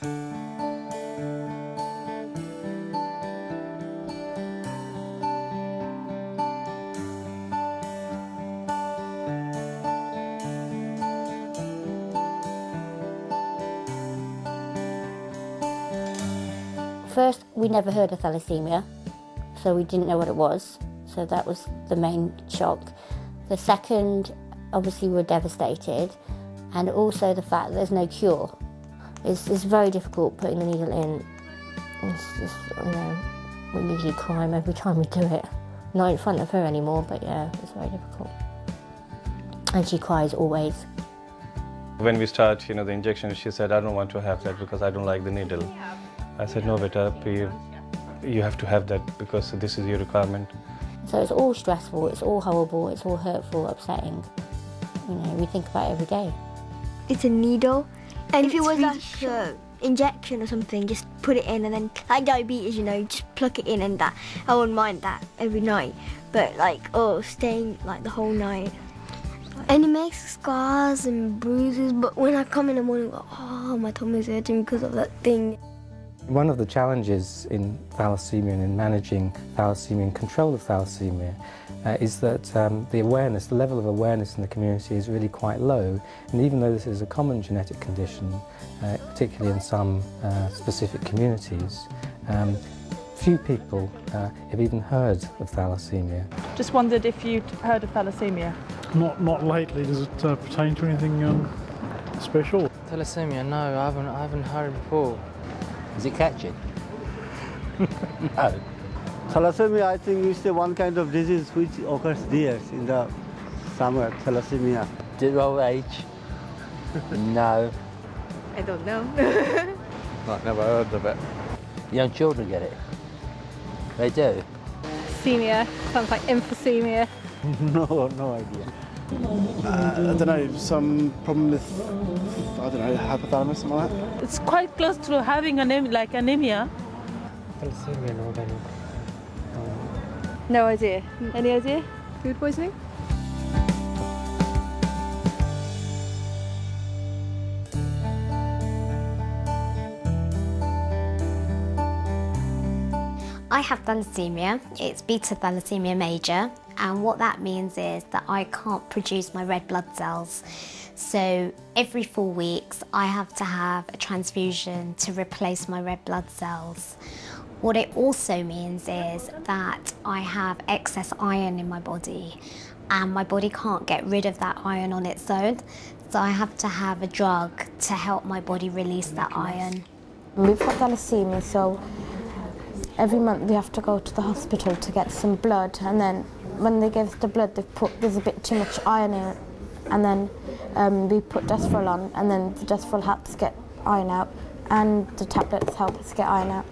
First, we never heard of thalassemia, so we didn't know what it was. So that was the main shock. The second, obviously, we're devastated, and also the fact that there's no cure. It's very difficult putting the needle in. It's just, you know, we usually cry every time we do it. Not in front of her anymore, but yeah, it's very difficult. And she cries always. When we start, the injection, she said, I don't want to have that because I don't like the needle. I said, no, beta, you have to have that because this is your requirement. So it's all stressful, it's all horrible, it's all hurtful, upsetting. We think about it every day. It's a needle, and if it was like an injection or something, just put it in and then, like diabetes, just plug it in and that. I wouldn't mind that every night, but staying like the whole night. And it makes scars and bruises, but when I come in the morning, my tummy's hurting because of that thing. One of the challenges in thalassemia and in managing thalassemia and control of thalassemia is that the level of awareness in the community is really quite low. And even though this is a common genetic condition, particularly in some specific communities, few people have even heard of thalassemia. Just wondered if you'd heard of thalassemia? Not lately. Does it pertain to anything special? Thalassemia, no, I haven't heard before. Is it catching? No. Thalassemia, I think, is the one kind of disease which occurs there in the summer. Thalassemia. Do old age? No. I don't know. I've never heard of it. Young children get it? They do? Senior, sounds like emphysema. No idea. I don't know, some problem with, hypothalamus, something like that? It's quite close to having anemia. Thalassemia, no, No idea. Any idea? Food poisoning? I have thalassemia. It's beta thalassemia major, and what that means is that I can't produce my red blood cells. So every 4 weeks I have to have a transfusion to replace my red blood cells. What it also means is that I have excess iron in my body, and my body can't get rid of that iron on its own, so I have to have a drug to help my body release that iron. We've got thalassemia, so every month we have to go to the hospital to get some blood, and then when they give the blood, there's a bit too much iron in it, and then we put Desferal on, and then the Desferal helps get iron out, and the tablets help us get iron out.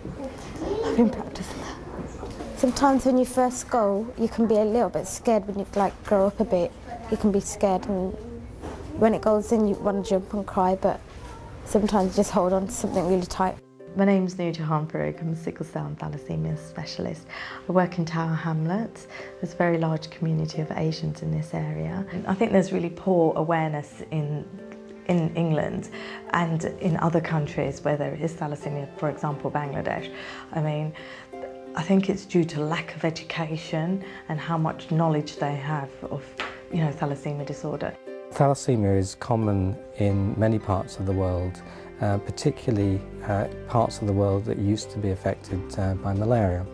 I've been practicing that. Sometimes when you first go, you can be a little bit scared when you grow up a bit. You can be scared, and when it goes in, you want to jump and cry, but sometimes you just hold on to something really tight. My name's Nurjahan Farooq. I'm a sickle cell and thalassemia specialist. I work in Tower Hamlets. There's a very large community of Asians in this area. I think there's really poor awareness in England and in other countries where there is thalassemia, for example Bangladesh. I think it's due to lack of education and how much knowledge they have of thalassemia disorder. Thalassemia is common in many parts of the world, particularly parts of the world that used to be affected by malaria.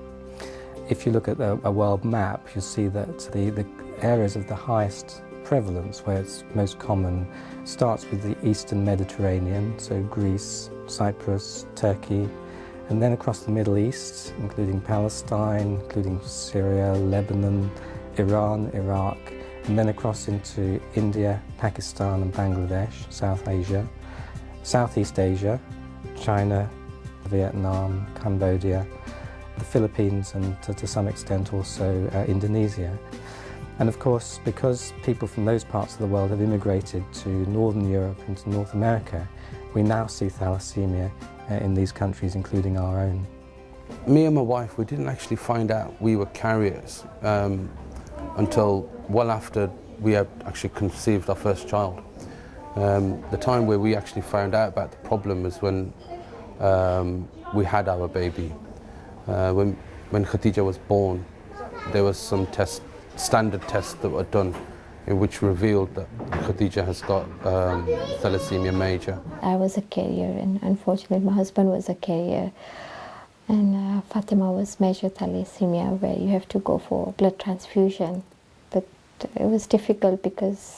If you look at a world map, you'll see that the areas of the highest prevalence, where it's most common, starts with the Eastern Mediterranean, so Greece, Cyprus, Turkey, and then across the Middle East, including Palestine, including Syria, Lebanon, Iran, Iraq, and then across into India, Pakistan and Bangladesh, South Asia, Southeast Asia, China, Vietnam, Cambodia, the Philippines, and to some extent also Indonesia. And of course, because people from those parts of the world have immigrated to Northern Europe and to North America, we now see thalassemia in these countries, including our own. Me and my wife, we didn't actually find out we were carriers until well after we had actually conceived our first child. The time where we actually found out about the problem was when we had our baby. When Khadija was born, there was some standard tests that were done in which revealed that Khadija has got thalassaemia major. I was a carrier, and unfortunately my husband was a carrier, and Fatima was major thalassaemia, where you have to go for blood transfusion. But it was difficult because